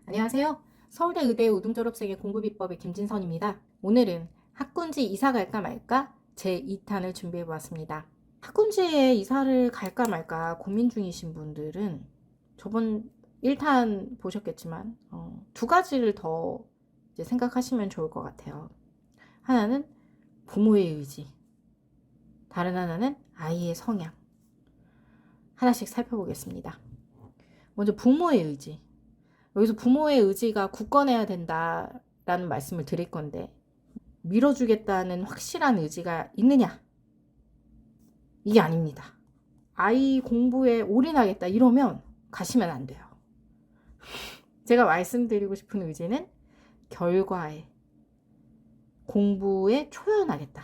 안녕하세요. 서울대 의대 우등졸업생의 공부비법의 김진선입니다. 오늘은 학군지 이사 갈까 말까 제2탄을 준비해 보았습니다. 학군지에 이사를 갈까 말까 고민 중이신 분들은 저번 1탄 보셨겠지만 두 가지를 더 이제 생각하시면 좋을 것 같아요. 하나는 부모의 의지, 다른 하나는 아이의 성향. 하나씩 살펴보겠습니다. 먼저 부모의 의지. 여기서 부모의 의지가 굳건해야 된다라는 말씀을 드릴 건데, 밀어주겠다는 확실한 의지가 있느냐? 이게 아닙니다. 아이 공부에 올인하겠다 이러면 가시면 안 돼요. 제가 말씀드리고 싶은 의지는 결과에, 공부에 초연하겠다.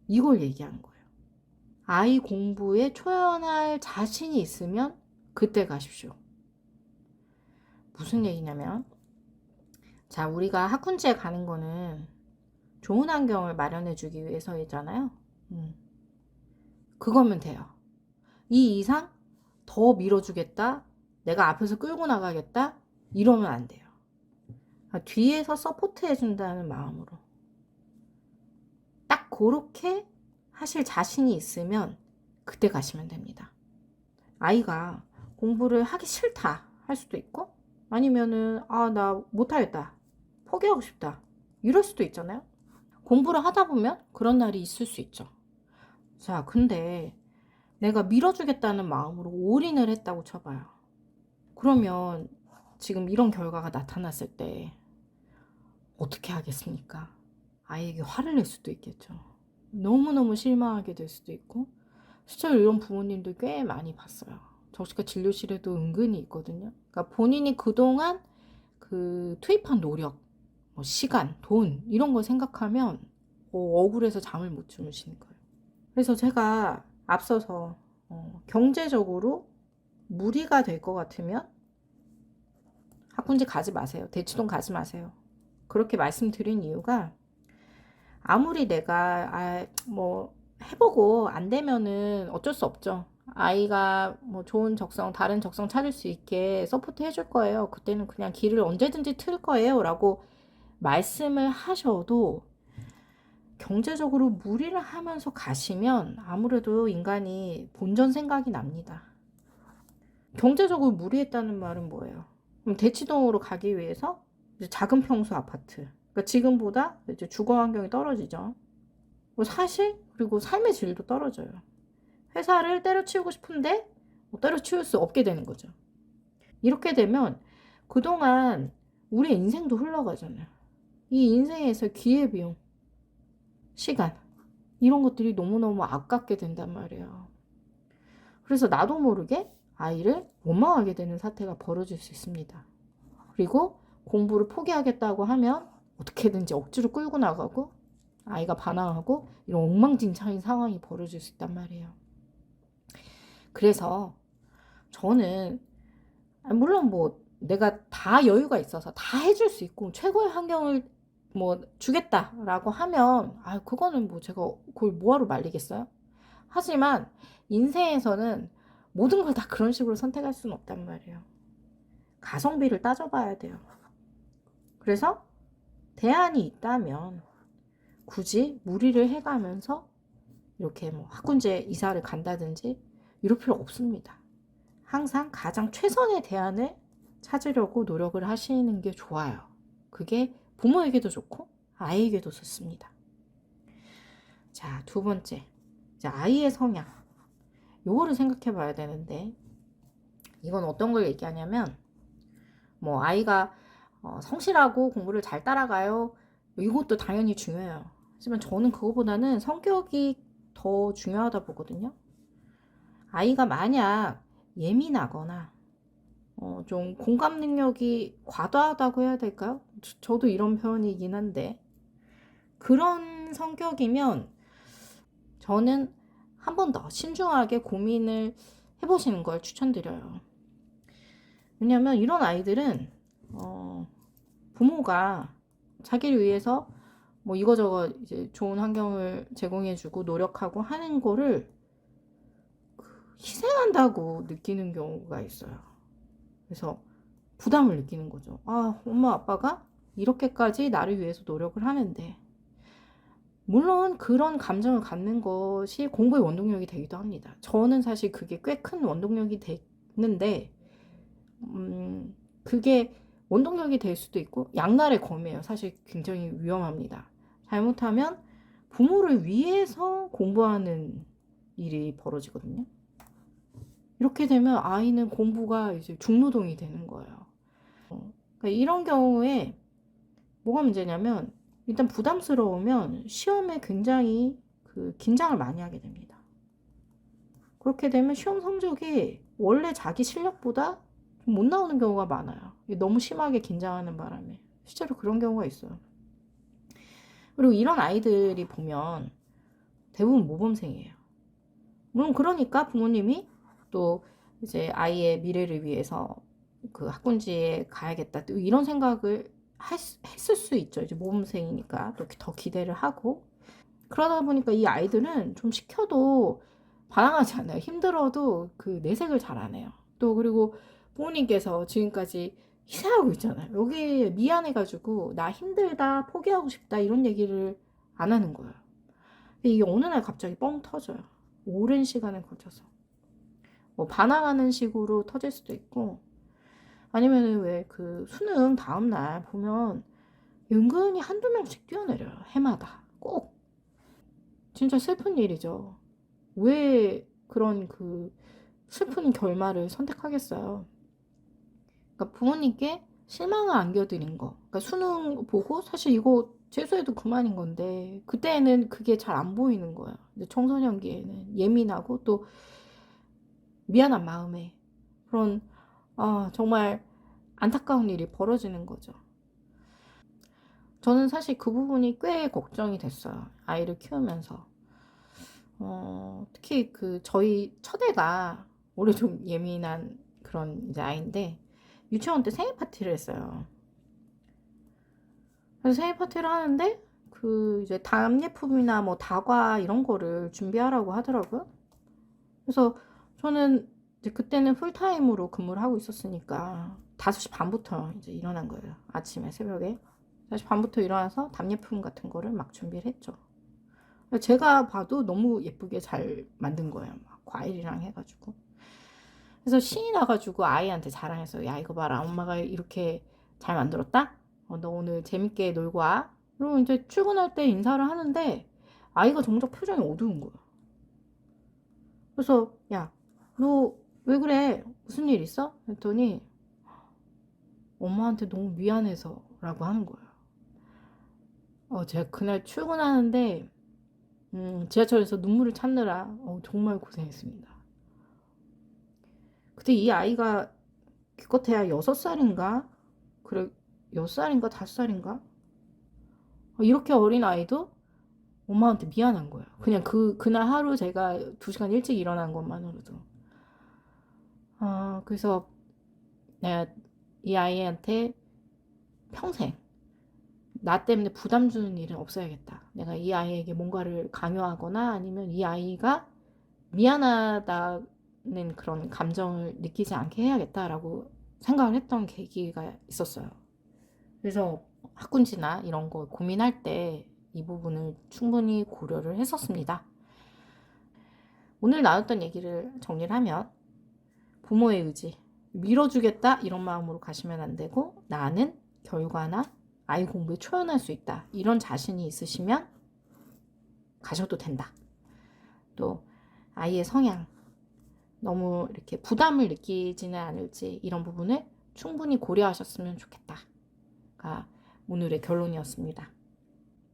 이걸 얘기하는 거예요. 아이 공부에 초연할 자신이 있으면 그때 가십시오. 무슨 얘기냐면, 자, 우리가 학군지에 가는 거는 좋은 환경을 마련해 주기 위해서이잖아요. 그거면 돼요. 이 이상 더 밀어주겠다, 내가 앞에서 끌고 나가겠다, 이러면 안 돼요. 뒤에서 서포트 해준다는 마음으로 딱 그렇게 하실 자신이 있으면 그때 가시면 됩니다. 아이가 공부를 하기 싫다 할 수도 있고, 아니면은 나 못하겠다, 포기하고 싶다, 이럴 수도 있잖아요. 공부를 하다 보면 그런 날이 있을 수 있죠. 자, 근데 내가 밀어주겠다는 마음으로 올인을 했다고 쳐봐요. 그러면 지금 이런 결과가 나타났을 때 어떻게 하겠습니까? 아이에게 화를 낼 수도 있겠죠. 너무너무 실망하게 될 수도 있고, 실제로 이런 부모님들 꽤 많이 봤어요. 정신과 진료실에도 은근히 있거든요. 그러니까 본인이 그동안 투입한 노력, 시간, 돈 이런 거 생각하면 억울해서 잠을 못 주무시는 거예요. 그래서 제가 앞서서 경제적으로 무리가 될 것 같으면 학군지 가지 마세요. 대치동 가지 마세요. 그렇게 말씀드린 이유가, 아무리 내가 해보고 안 되면은 어쩔 수 없죠. 아이가 좋은 적성, 다른 적성 찾을 수 있게 서포트 해줄 거예요. 그때는 그냥 길을 언제든지 틀 거예요 라고 말씀을 하셔도, 경제적으로 무리를 하면서 가시면 아무래도 인간이 본전 생각이 납니다. 경제적으로 무리했다는 말은 뭐예요? 그럼 대치동으로 가기 위해서 이제 작은 평수 아파트, 그러니까 지금보다 이제 주거 환경이 떨어지죠. 사실 그리고 삶의 질도 떨어져요. 회사를 때려치우고 싶은데 때려치울 수 없게 되는 거죠. 이렇게 되면 그동안 우리 인생도 흘러가잖아요. 이 인생에서 기회비용, 시간, 이런 것들이 너무너무 아깝게 된단 말이에요. 그래서 나도 모르게 아이를 원망하게 되는 사태가 벌어질 수 있습니다. 그리고 공부를 포기하겠다고 하면 어떻게든지 억지로 끌고 나가고, 아이가 반항하고, 이런 엉망진창인 상황이 벌어질 수 있단 말이에요. 그래서 저는 물론 내가 다 여유가 있어서 다 해줄 수 있고 최고의 환경을 주겠다라고 하면 그거는 제가 그걸 뭐하러 말리겠어요? 하지만 인생에서는 모든 걸 다 그런 식으로 선택할 수는 없단 말이에요. 가성비를 따져봐야 돼요. 그래서 대안이 있다면 굳이 무리를 해가면서 이렇게 학군지에 이사를 간다든지 이럴 필요 없습니다. 항상 가장 최선의 대안을 찾으려고 노력을 하시는 게 좋아요. 그게 부모에게도 좋고 아이에게도 좋습니다. 자, 두 번째, 이제 아이의 성향. 요거를 생각해 봐야 되는데, 이건 어떤 걸 얘기하냐면, 아이가 성실하고 공부를 잘 따라가요, 이것도 당연히 중요해요. 하지만 저는 그거보다는 성격이 더 중요하다 보거든요. 아이가 만약 예민하거나 좀 공감 능력이 과다하다고 해야 될까요? 저도 이런 편이긴 한데, 그런 성격이면 저는 한 번 더 신중하게 고민을 해보시는 걸 추천드려요. 왜냐면 이런 아이들은 부모가 자기를 위해서 이거저거 이제 좋은 환경을 제공해주고 노력하고 하는 거를 희생한다고 느끼는 경우가 있어요. 그래서 부담을 느끼는 거죠. 아, 엄마 아빠가 이렇게까지 나를 위해서 노력을 하는데. 물론 그런 감정을 갖는 것이 공부의 원동력이 되기도 합니다. 저는 사실 그게 꽤 큰 원동력이 됐는데, 그게 원동력이 될 수도 있고 양날의 검이에요. 사실 굉장히 위험합니다. 잘못하면 부모를 위해서 공부하는 일이 벌어지거든요. 이렇게 되면 아이는 공부가 이제 중노동이 되는 거예요. 그러니까 이런 경우에 뭐가 문제냐면, 일단 부담스러우면 시험에 굉장히 그 긴장을 많이 하게 됩니다. 그렇게 되면 시험 성적이 원래 자기 실력보다 못 나오는 경우가 많아요. 너무 심하게 긴장하는 바람에. 실제로 그런 경우가 있어요. 그리고 이런 아이들이 보면 대부분 모범생이에요. 물론 그러니까 부모님이 또 이제 아이의 미래를 위해서 그 학군지에 가야겠다, 또 이런 생각을 했을 수 있죠. 이제 모범생이니까 또 더 기대를 하고. 그러다 보니까 이 아이들은 좀 시켜도 반항하지 않아요. 힘들어도 그 내색을 잘 안 해요. 또 그리고 부모님께서 지금까지 희생하고 있잖아요. 여기 미안해가지고 나 힘들다, 포기하고 싶다, 이런 얘기를 안 하는 거예요. 근데 이게 어느 날 갑자기 뻥 터져요. 오랜 시간을 거쳐서. 뭐 반항하는 식으로 터질 수도 있고, 아니면은 왜 그 수능 다음날 보면 은근히 한두 명씩 뛰어내려요. 해마다. 꼭. 진짜 슬픈 일이죠. 왜 그런 그 슬픈 결말을 선택하겠어요. 그러니까 부모님께 실망을 안겨드린 거. 그러니까 수능 보고 사실 이거 재수해도 그만인 건데, 그때는 그게 잘 안 보이는 거예요. 청소년기에는 예민하고 또 미안한 마음에 그런, 정말 안타까운 일이 벌어지는 거죠. 저는 사실 그 부분이 꽤 걱정이 됐어요. 아이를 키우면서. 특히 그 저희 첫애가 원래 좀 예민한 그런 이제 아이인데, 유치원 때 생일 파티를 했어요. 그래서 생일 파티를 하는데 그 이제 답례품이나 뭐 다과 이런 거를 준비하라고 하더라고요. 그래서 저는 이제 그때는 풀타임으로 근무를 하고 있었으니까 5시 반부터 이제 일어난 거예요. 아침에 새벽에 5시 반부터 일어나서 답례품 같은 거를 막 준비를 했죠. 제가 봐도 너무 예쁘게 잘 만든 거예요. 막 과일이랑 해가지고. 그래서 신이 나가지고 아이한테 자랑했어요. 야, 이거 봐라. 엄마가 이렇게 잘 만들었다? 너 오늘 재밌게 놀고 와. 그리고 이제 출근할 때 인사를 하는데 아이가 정작 표정이 어두운 거야. 그래서 야, 너 왜 그래? 무슨 일 있어? 했더니 엄마한테 너무 미안해서 라고 하는 거예요. 제가 그날 출근하는데 지하철에서 눈물을 참느라 정말 고생했습니다. 그때 이 아이가 기껏해야 6살인가? 그래, 6살인가 5살인가? 이렇게 어린 아이도 엄마한테 미안한 거예요. 그냥 그날 하루 제가 2시간 일찍 일어난 것만으로도. 그래서 내가 이 아이한테 평생 나 때문에 부담 주는 일은 없어야겠다. 내가 이 아이에게 뭔가를 강요하거나 아니면 이 아이가 미안하다는 그런 감정을 느끼지 않게 해야겠다라고 생각을 했던 계기가 있었어요. 그래서 학군지나 이런 거 고민할 때 이 부분을 충분히 고려를 했었습니다. 오늘 나눴던 얘기를 정리를 하면, 부모의 의지, 밀어주겠다 이런 마음으로 가시면 안 되고, 나는 결과나 아이 공부에 초연할 수 있다, 이런 자신이 있으시면 가셔도 된다. 또 아이의 성향, 너무 이렇게 부담을 느끼지는 않을지 이런 부분을 충분히 고려하셨으면 좋겠다가 오늘의 결론이었습니다.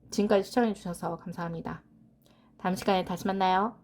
지금까지 시청해주셔서 감사합니다. 다음 시간에 다시 만나요.